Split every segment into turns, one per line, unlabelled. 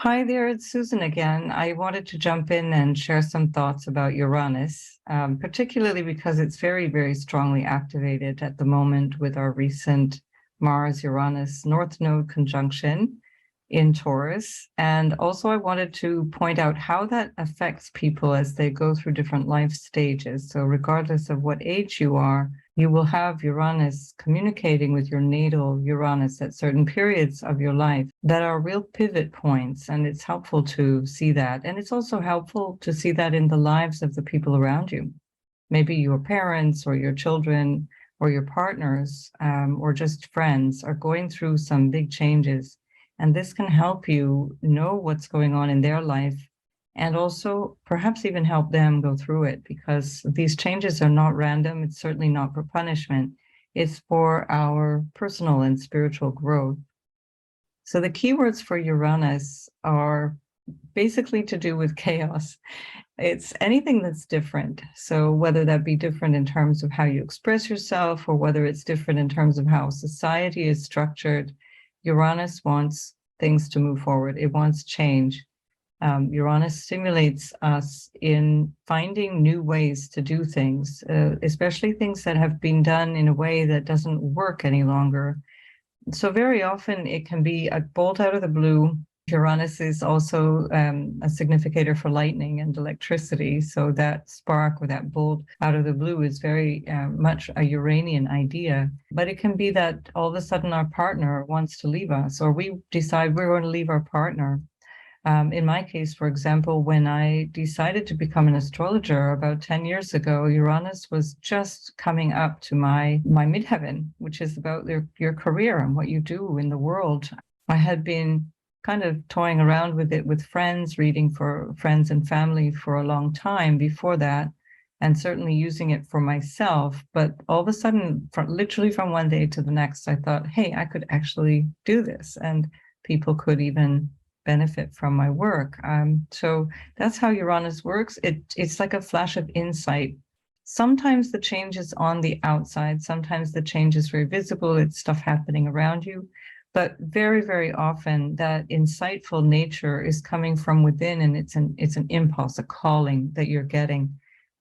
Hi there, it's Susan again. I wanted to jump in and share some thoughts about Uranus, particularly because it's very, very strongly activated at the moment with our recent Mars-Uranus North Node conjunction in Taurus. And also I wanted to point out how that affects people as they go through different life stages. So regardless of what age you are, you will have Uranus communicating with your natal Uranus at certain periods of your life that are real pivot points. And it's helpful to see that. And it's also helpful to see that in the lives of the people around you. Maybe your parents or your children or your partners or just friends are going through some big changes. And this can help you know what's going on in their life and also perhaps even help them go through it, because these changes are not random. It's certainly not for punishment. It's for our personal and spiritual growth. So the keywords for Uranus are basically to do with chaos. It's anything that's different. So whether that be different in terms of how you express yourself or whether it's different in terms of how society is structured, Uranus wants things to move forward. It wants change. Uranus stimulates us in finding new ways to do things, especially things that have been done in a way that doesn't work any longer. So very often it can be a bolt out of the blue. Uranus is also a significator for lightning and electricity. So that spark or that bolt out of the blue is very much a Uranian idea. But it can be that all of a sudden our partner wants to leave us, or we decide we're going to leave our partner. In my case, for example, when I decided to become an astrologer about 10 years ago, Uranus was just coming up to my midheaven, which is about your career and what you do in the world. I had been kind of toying around with it with friends, reading for friends and family for a long time before that, and certainly using it for myself. But all of a sudden, literally from one day to the next, I thought, hey, I could actually do this, and people could even benefit from my work. So that's how Uranus works. It's like a flash of insight. Sometimes the change is on the outside. Sometimes the change is very visible. It's stuff happening around you. But very, very often that insightful nature is coming from within, and it's an impulse, a calling that you're getting.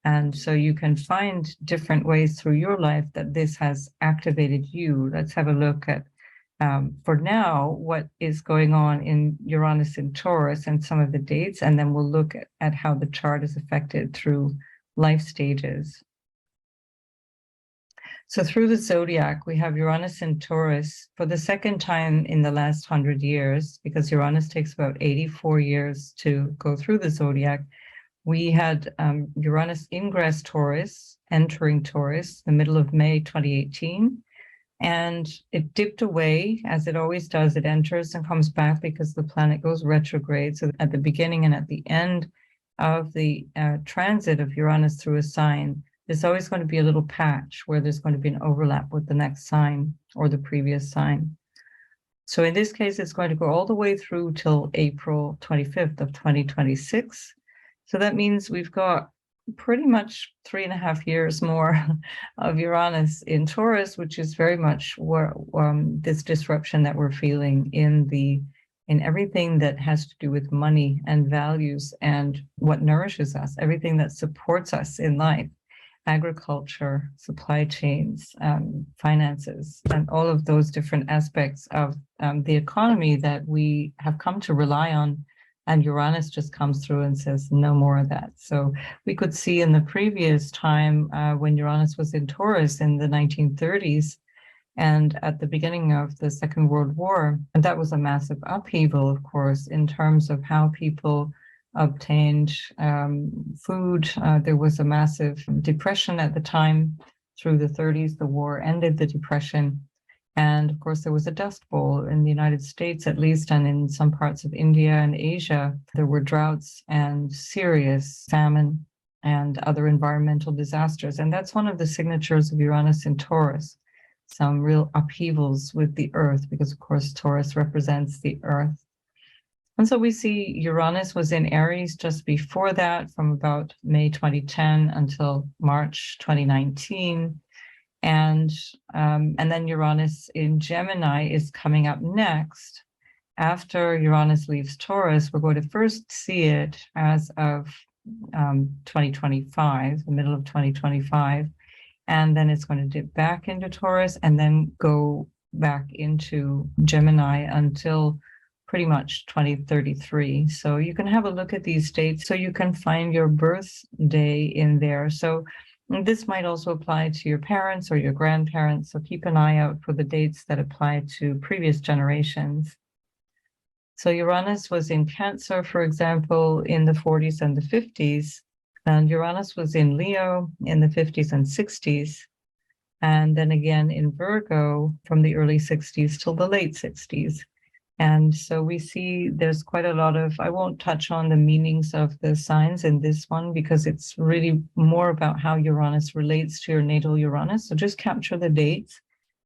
And so you can find different ways through your life that this has activated you. Let's have a look at for now, what is going on in Uranus in Taurus and some of the dates, and then we'll look at how the chart is affected through life stages. So through the zodiac, we have Uranus in Taurus for the second time in the last 100 years, because Uranus takes about 84 years to go through the zodiac. We had Uranus ingress Taurus, entering Taurus, the middle of May 2018. And it dipped away, as it always does. It enters and comes back because the planet goes retrograde. So at the beginning and at the end of the transit of Uranus through a sign, there's always going to be a little patch where there's going to be an overlap with the next sign or the previous sign. So in this case, it's going to go all the way through till April 25th of 2026. So that means we've got pretty much 3.5 years more of Uranus in Taurus, which is very much where this disruption that we're feeling in everything that has to do with money and values and what nourishes us, everything that supports us in life, agriculture, supply chains, finances, and all of those different aspects of the economy that we have come to rely on. And Uranus just comes through and says, no more of that. So we could see in the previous time when Uranus was in Taurus in the 1930s and at the beginning of the Second World War, and that was a massive upheaval, of course, in terms of how people obtained food. There was a massive depression at the time. Through the 30s, the war ended the depression. And of course, there was a dust bowl in the United States, at least, and in some parts of India and Asia. There were droughts and serious famine and other environmental disasters. And that's one of the signatures of Uranus in Taurus, some real upheavals with the earth, because of course, Taurus represents the earth. And so we see Uranus was in Aries just before that, from about May 2010 until March 2019. And then Uranus in Gemini is coming up next after Uranus leaves Taurus, we're going to first see it as of 2025, the middle of 2025, and then it's going to dip back into Taurus and then go back into Gemini until pretty much 2033. So you can have a look at these dates so you can find your birthday in there. So this might also apply to your parents or your grandparents. So keep an eye out for the dates that apply to previous generations. So Uranus was in Cancer, for example, in the 40s and the 50s. And Uranus was in Leo in the 50s and 60s. And then again in Virgo from the early 60s till the late 60s. And so we see there's quite a lot of, I won't touch on the meanings of the signs in this one because it's really more about how Uranus relates to your natal Uranus. So just capture the dates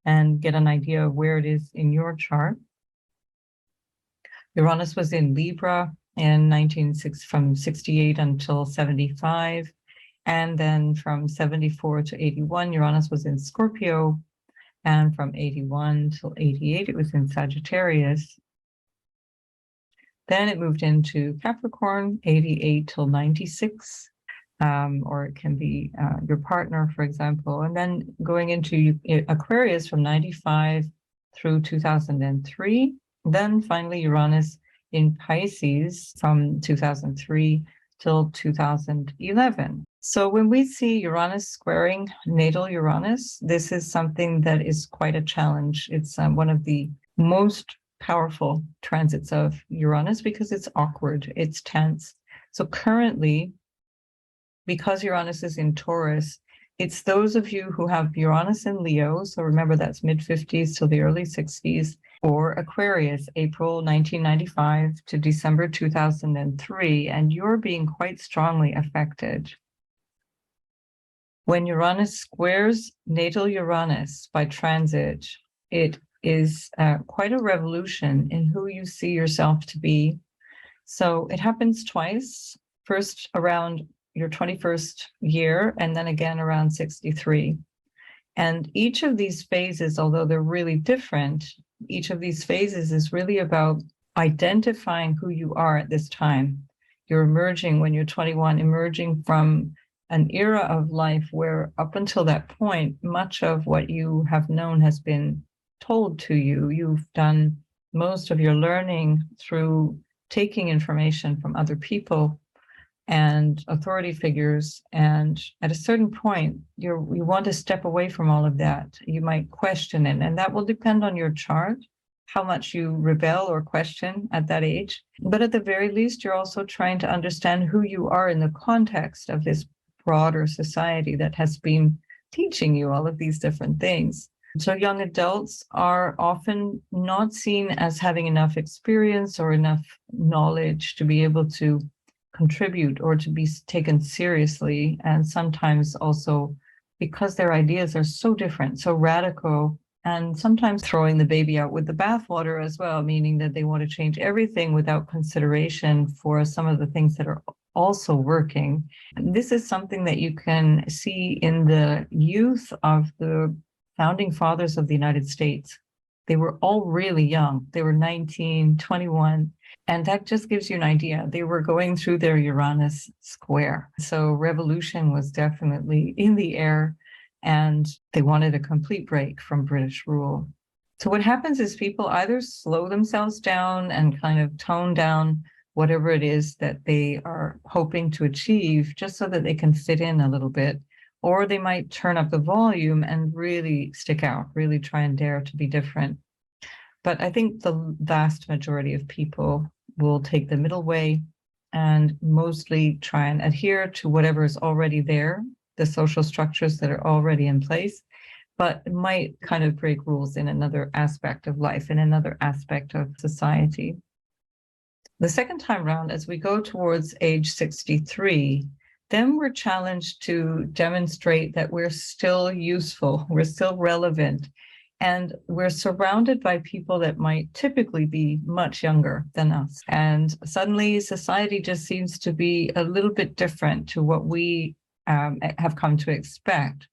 and get an idea of where it is in your chart. Uranus was in Libra in from 68 until 75. And then from 74 to 81, Uranus was in Scorpio. And from 81 till 88, it was in Sagittarius. Then it moved into Capricorn, 88 till 96, or it can be your partner, for example. And then going into Aquarius from 95 through 2003. Then finally Uranus in Pisces from 2003 till 2011. So when we see Uranus squaring natal Uranus, this is something that is quite a challenge. It's one of the most powerful transits of Uranus because it's awkward, it's tense. So currently, because Uranus is in Taurus, it's those of you who have Uranus in Leo, so remember that's mid-50s till the early 60s, or Aquarius, April 1995 to December 2003, and you're being quite strongly affected. When Uranus squares natal Uranus by transit, it is quite a revolution in who you see yourself to be. So it happens twice, first around your 21st year, and then again around 63. And each of these phases, although they're really different, each of these phases is really about identifying who you are at this time. You're emerging when you're 21, emerging from an era of life where up until that point, much of what you have known has been told to you. You've done most of your learning through taking information from other people and authority figures. And at a certain point, you want to step away from all of that. You might question it, and that will depend on your chart, how much you rebel or question at that age. But at the very least, you're also trying to understand who you are in the context of this broader society that has been teaching you all of these different things. So young adults are often not seen as having enough experience or enough knowledge to be able to contribute or to be taken seriously. And sometimes also because their ideas are so different, so radical, and sometimes throwing the baby out with the bathwater as well, meaning that they want to change everything without consideration for some of the things that are also working. This is something that you can see in the youth of the founding fathers of the United States. They were all really young. They were 19, 21. And that just gives you an idea. They were going through their Uranus square. So revolution was definitely in the air, and they wanted a complete break from British rule. So what happens is people either slow themselves down and kind of tone down whatever it is that they are hoping to achieve just so that they can fit in a little bit, or they might turn up the volume and really stick out, really try and dare to be different. But I think the vast majority of people will take the middle way and mostly try and adhere to whatever is already there, the social structures that are already in place, but might kind of break rules in another aspect of life, in another aspect of society. The second time round, as we go towards age 63, then we're challenged to demonstrate that we're still useful, we're still relevant, and we're surrounded by people that might typically be much younger than us. And suddenly society just seems to be a little bit different to what we have come to expect.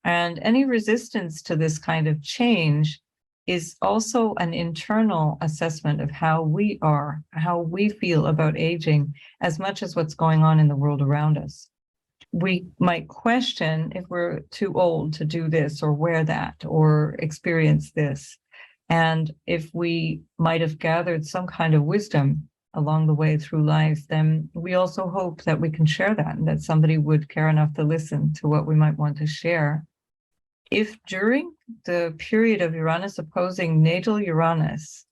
And any resistance to this kind of change is also an internal assessment of how we are, how we feel about aging, as much as what's going on in the world around us. We might question if we're too old to do this or wear that or experience this. And if we might have gathered some kind of wisdom along the way through life, then we also hope that we can share that and that somebody would care enough to listen to what we might want to share. If during the period of Uranus opposing natal Uranus,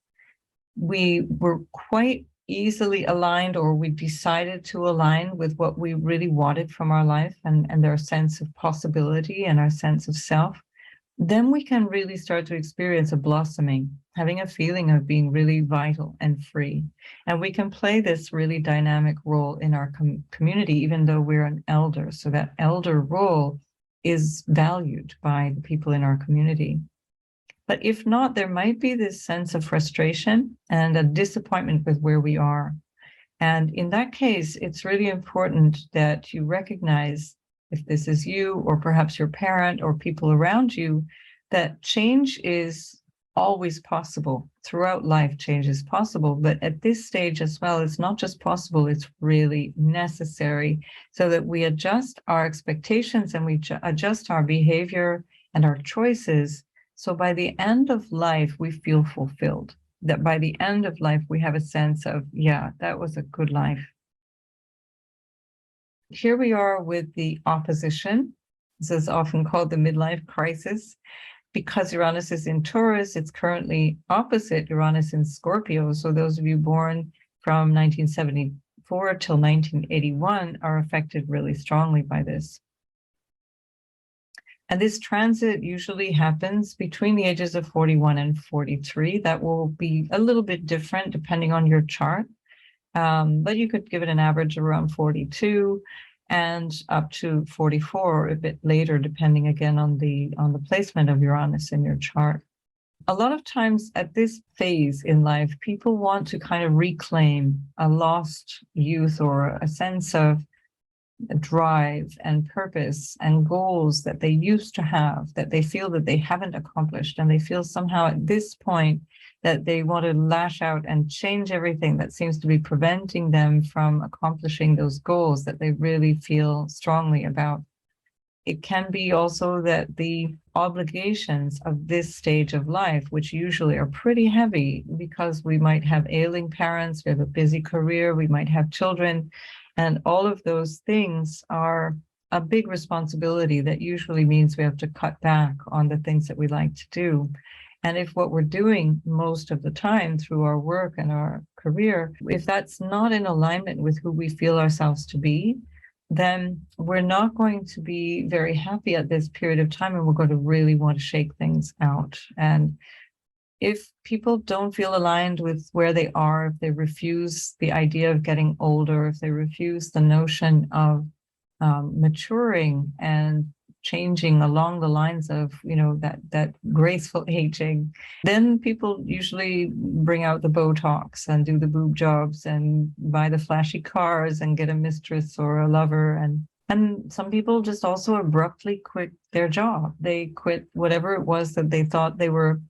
we were quite easily aligned, or we decided to align with what we really wanted from our life and our sense of possibility and our sense of self, then we can really start to experience a blossoming, having a feeling of being really vital and free. And we can play this really dynamic role in our community, even though we're an elder. So that elder role is valued by the people in our community. But if not, there might be this sense of frustration and a disappointment with where we are. And in that case, it's really important that you recognize, if this is you or perhaps your parent or people around you, that change is always possible. Throughout life, change is possible. But at this stage as well, it's not just possible, it's really necessary, so that we adjust our expectations and we adjust our behavior and our choices. So by the end of life, we feel fulfilled. That by the end of life, we have a sense of, yeah, that was a good life. Here we are with the opposition. This is often called the midlife crisis. Because Uranus is in Taurus, it's currently opposite Uranus in Scorpio. So those of you born from 1974 till 1981 are affected really strongly by this. And this transit usually happens between the ages of 41 and 43. That will be a little bit different depending on your chart. But you could give it an average around 42 and up to 44, a bit later, depending again on the placement of Uranus in your chart. A lot of times at this phase in life, people want to kind of reclaim a lost youth or a sense of drive and purpose and goals that they used to have, that they feel that they haven't accomplished. And they feel somehow at this point that they want to lash out and change everything that seems to be preventing them from accomplishing those goals that they really feel strongly about. It can be also that the obligations of this stage of life, which usually are pretty heavy because we might have ailing parents, we have a busy career, we might have children, and all of those things are a big responsibility that usually means we have to cut back on the things that we like to do. And if what we're doing most of the time through our work and our career, if that's not in alignment with who we feel ourselves to be, then we're not going to be very happy at this period of time, and we're going to really want to shake things out. And if people don't feel aligned with where they are, if they refuse the idea of getting older, if they refuse the notion of maturing and changing along the lines of, that graceful aging, then people usually bring out the Botox and do the boob jobs and buy the flashy cars and get a mistress or a lover. And some people just also abruptly quit their job. They quit whatever it was that they thought they were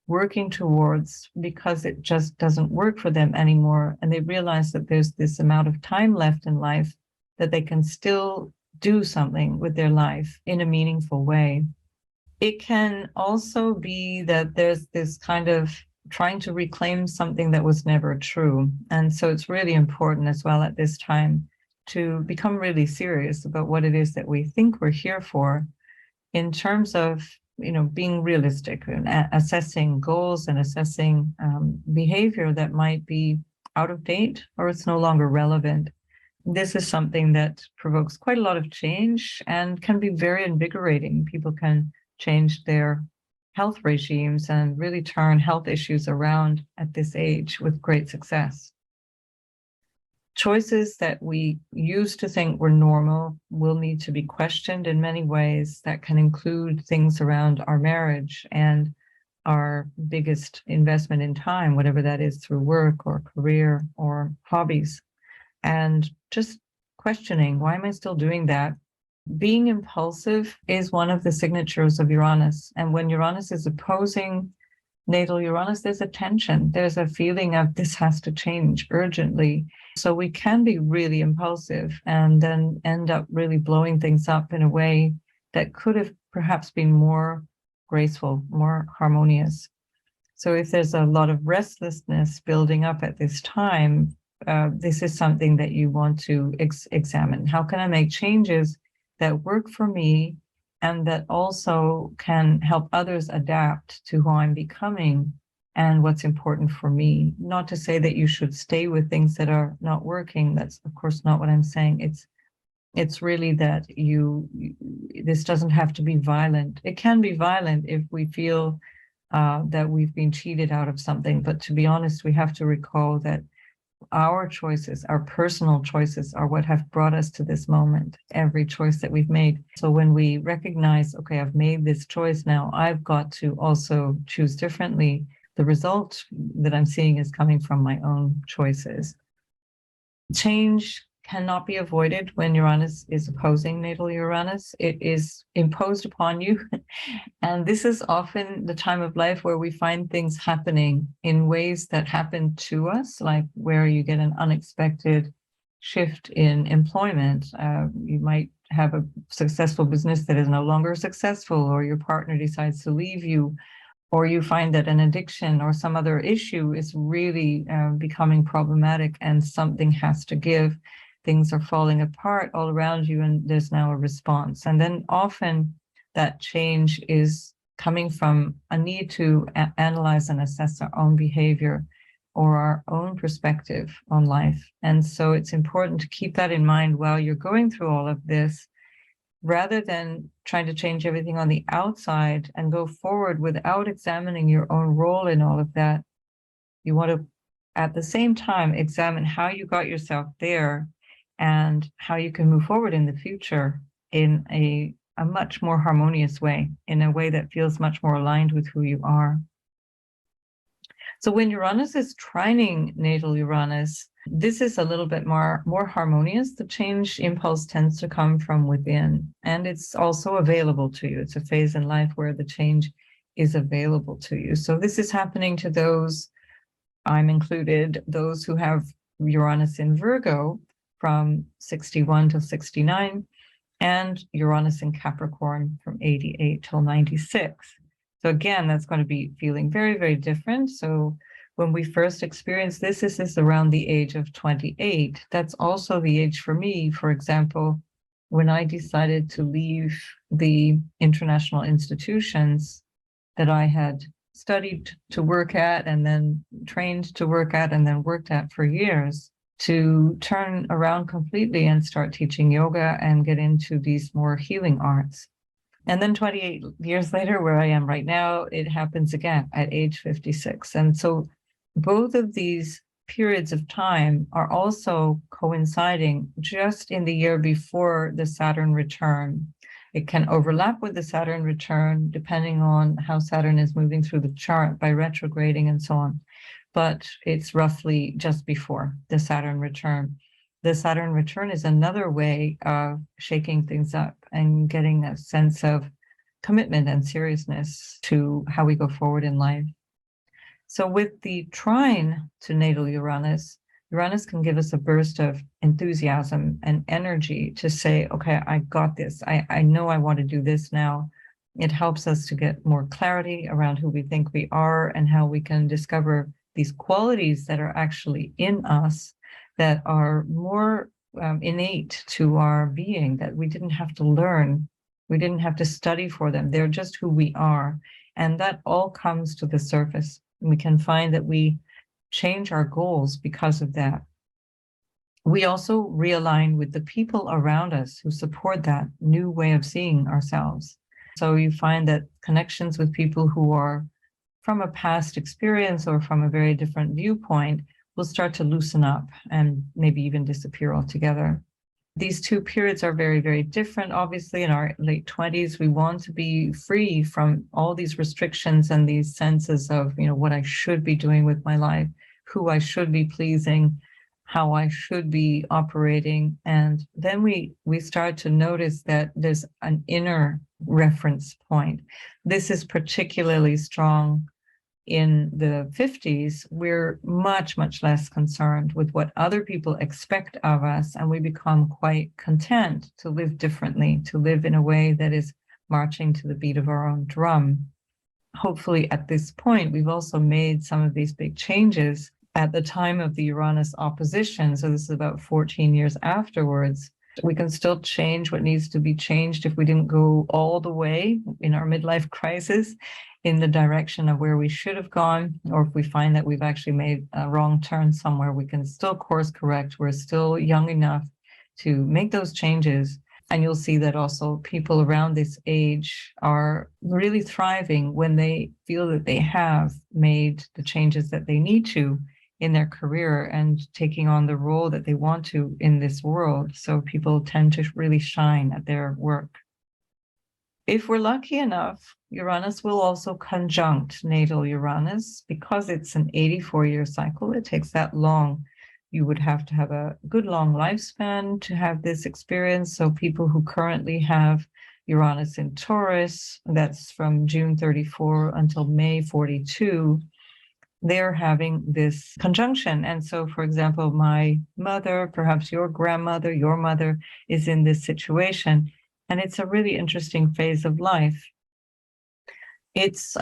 working towards because it just doesn't work for them anymore. And they realize that there's this amount of time left in life that they can still do something with their life in a meaningful way. It can also be that there's this kind of trying to reclaim something that was never true. And so it's really important as well at this time to become really serious about what it is that we think we're here for, in terms of being realistic and assessing goals and assessing behavior that might be out of date or it's no longer relevant. This is something that provokes quite a lot of change and can be very invigorating. People can change their health regimes and really turn health issues around at this age with great success. Choices that we used to think were normal will need to be questioned in many ways. That can include things around our marriage and our biggest investment in time, whatever that is, through work or career or hobbies. And just questioning, why am I still doing that? Being impulsive is one of the signatures of Uranus. And when Uranus is opposing natal Uranus, there's a tension. There's a feeling of this has to change urgently. So we can be really impulsive and then end up really blowing things up in a way that could have perhaps been more graceful, more harmonious. So if there's a lot of restlessness building up at this time, this is something that you want to examine. How can I make changes that work for me and that also can help others adapt to who I'm becoming and what's important for me? Not to say that you should stay with things that are not working. That's, of course, not what I'm saying. It's really that this doesn't have to be violent. It can be violent if we feel that we've been cheated out of something. But to be honest, we have to recall that our choices, our personal choices, are what have brought us to this moment, every choice that we've made. So when we recognize, okay, I've made this choice now, I've got to also choose differently. The result that I'm seeing is coming from my own choices. Change cannot be avoided when Uranus is opposing natal Uranus. It is imposed upon you. And this is often the time of life where we find things happening in ways that happen to us, like where you get an unexpected shift in employment. You might have a successful business that is no longer successful, or your partner decides to leave you, or you find that an addiction or some other issue is really becoming problematic and something has to give. Things are falling apart all around you and there's now a response. And then often that change is coming from a need to analyze and assess our own behavior or our own perspective on life. And so it's important to keep that in mind while you're going through all of this, rather than trying to change everything on the outside and go forward without examining your own role in all of that. You want to, at the same time, examine how you got yourself there and how you can move forward in the future in a much more harmonious way, in a way that feels much more aligned with who you are. So when Uranus is trining natal Uranus, this is a little bit more harmonious. The change impulse tends to come from within, and it's also available to you. It's a phase in life where the change is available to you. So this is happening to those, I'm included, those who have Uranus in Virgo from 61 to 69, and Uranus in Capricorn from 88 till 96. So again, that's going to be feeling very, very different. So when we first experienced this is around the age of 28. That's also the age for me, for example, when I decided to leave the international institutions that I had studied to work at and then trained to work at and then worked at for years, to turn around completely and start teaching yoga and get into these more healing arts. And then 28 years later, where I am right now, it happens again at age 56. And so both of these periods of time are also coinciding just in the year before the Saturn return. It can overlap with the Saturn return depending on how Saturn is moving through the chart by retrograding and so on. But it's roughly just before the Saturn return. The Saturn return is another way of shaking things up and getting a sense of commitment and seriousness to how we go forward in life. So with the trine to natal Uranus, Uranus can give us a burst of enthusiasm and energy to say, okay, I got this. I know I want to do this now. It helps us to get more clarity around who we think we are and how we can discover these qualities that are actually in us that are more innate to our being, that we didn't have to learn. We didn't have to study for them. They're just who we are. And that all comes to the surface. We can find that we change our goals because of that. We also realign with the people around us who support that new way of seeing ourselves. So you find that connections with people who are from a past experience or from a very different viewpoint will start to loosen up and maybe even disappear altogether. These two periods are very, very different. Obviously, in our late 20s, we want to be free from all these restrictions and these senses of, what I should be doing with my life, who I should be pleasing, how I should be operating. And then we start to notice that there's an inner reference point. This is particularly strong in the 50s, we're much, much less concerned with what other people expect of us, and we become quite content to live differently, to live in a way that is marching to the beat of our own drum. Hopefully, at this point, we've also made some of these big changes at the time of the Uranus opposition. So this is about 14 years afterwards. We can still change what needs to be changed if we didn't go all the way in our midlife crisis in the direction of where we should have gone, or if we find that we've actually made a wrong turn somewhere, we can still course correct. We're still young enough to make those changes. And you'll see that also people around this age are really thriving when they feel that they have made the changes that they need to in their career and taking on the role that they want to in this world. So people tend to really shine at their work. If we're lucky enough, Uranus will also conjunct natal Uranus. Because it's an 84-year cycle, it takes that long. You would have to have a good long lifespan to have this experience. So people who currently have Uranus in Taurus, that's from June 34 until May 42, they're having this conjunction. And so, for example, my mother, perhaps your grandmother, your mother is in this situation. And it's a really interesting phase of life. It's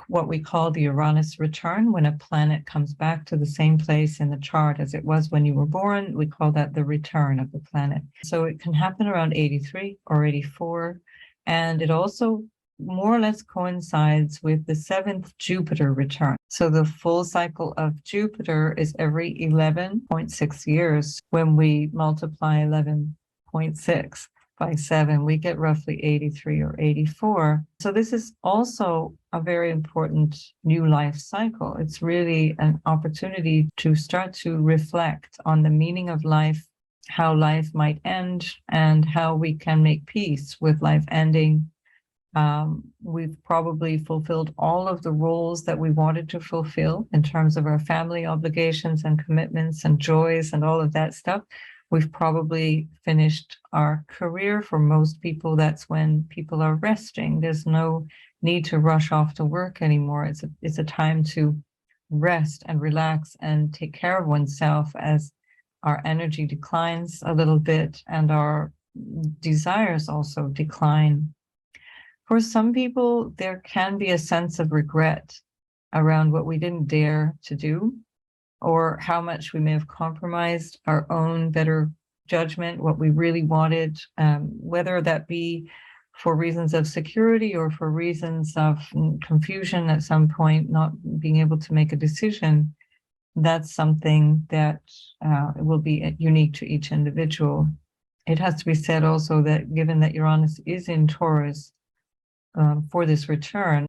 what we call the Uranus return, when a planet comes back to the same place in the chart as it was when you were born. We call that the return of the planet. So it can happen around 83 or 84. And it also more or less coincides with the 7th Jupiter return. So the full cycle of Jupiter is every 11.6 years. When we multiply 11.6 by 7, we get roughly 83 or 84. So this is also a very important new life cycle. It's really an opportunity to start to reflect on the meaning of life, how life might end, and how we can make peace with life ending. We've probably fulfilled all of the roles that we wanted to fulfill in terms of our family obligations and commitments and joys and all of that stuff. We've probably finished our career. For most people, that's when people are resting. There's no need to rush off to work anymore. It's a time to rest and relax and take care of oneself as our energy declines a little bit and our desires also decline. For some people, there can be a sense of regret around what we didn't dare to do, or how much we may have compromised our own better judgment, what we really wanted, whether that be for reasons of security or for reasons of confusion at some point, not being able to make a decision. That's something that will be unique to each individual. It has to be said also that given that Uranus is in Taurus for this return,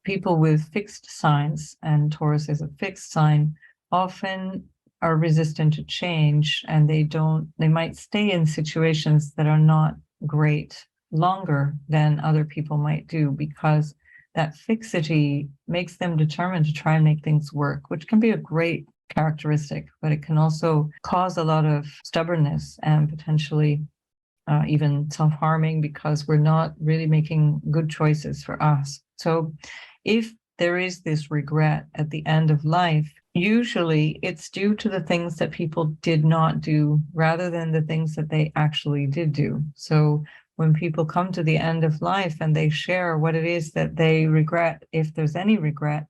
people with fixed signs, and Taurus is a fixed sign, often are resistant to change, and they might stay in situations that are not great longer than other people might do, because that fixity makes them determined to try and make things work, which can be a great characteristic, but it can also cause a lot of stubbornness and potentially even self-harming, because we're not really making good choices for us. So if there is this regret at the end of life, usually it's due to the things that people did not do rather than the things that they actually did do. So when people come to the end of life and they share what it is that they regret, if there's any regret,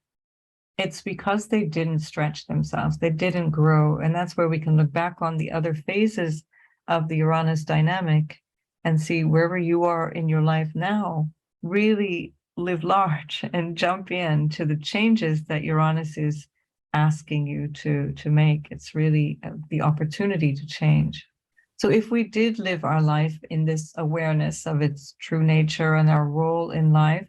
it's because they didn't stretch themselves, they didn't grow. And that's where we can look back on the other phases of the Uranus dynamic and see wherever you are in your life now, really live large and jump in to the changes that Uranus is asking you to make. It's really the opportunity to change. So if we did live our life in this awareness of its true nature and our role in life,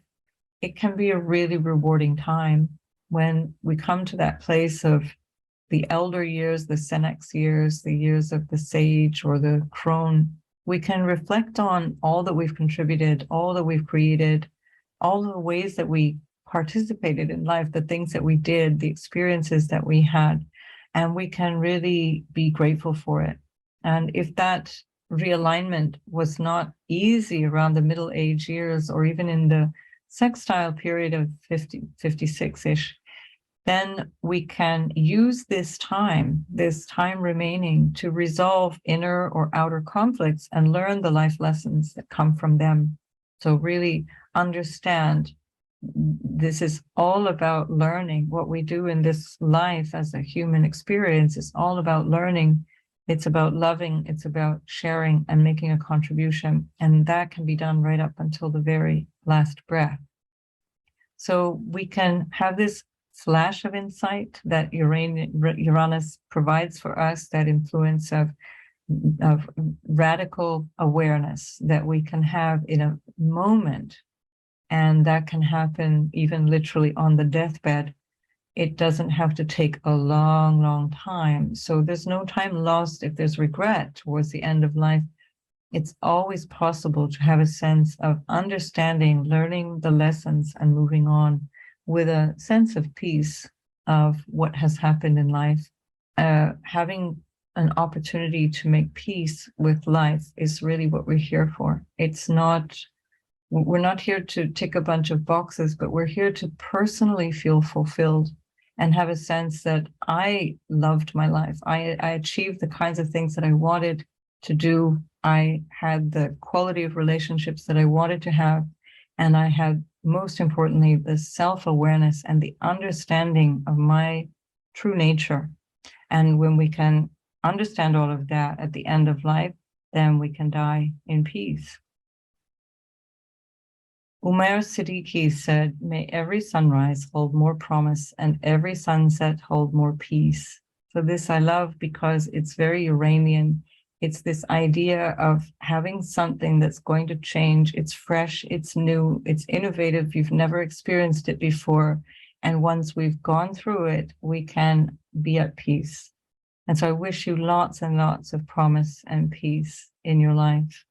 it can be a really rewarding time when we come to that place of the elder years, the senex years, the years of the sage or the crone. We can reflect on all that we've contributed, all that we've created, all the ways that we participated in life, the things that we did, the experiences that we had, and we can really be grateful for it. And if that realignment was not easy around the middle age years or even in the sextile period of 56-ish, then we can use this time remaining, to resolve inner or outer conflicts and learn the life lessons that come from them. So really understand this is all about learning. What we do in this life as a human experience is all about learning. It's about loving, it's about sharing and making a contribution. And that can be done right up until the very last breath. So we can have this flash of insight that Uranus provides for us, that influence of radical awareness that we can have in a moment. And that can happen even literally on the deathbed. It doesn't have to take a long, long time. So there's no time lost if there's regret towards the end of life. It's always possible to have a sense of understanding, learning the lessons, and moving on with a sense of peace of what has happened in life. Having an opportunity to make peace with life is really what we're here for. We're not here to tick a bunch of boxes, but we're here to personally feel fulfilled and have a sense that I loved my life. I achieved the kinds of things that I wanted to do. I had the quality of relationships that I wanted to have. And I had, most importantly, the self-awareness and the understanding of my true nature. And when we can understand all of that at the end of life, then we can die in peace. Umair Siddiqui said, "May every sunrise hold more promise and every sunset hold more peace." So this I love because it's very Uranian. It's this idea of having something that's going to change. It's fresh, it's new, it's innovative. You've never experienced it before. And once we've gone through it, we can be at peace. And so I wish you lots and lots of promise and peace in your life.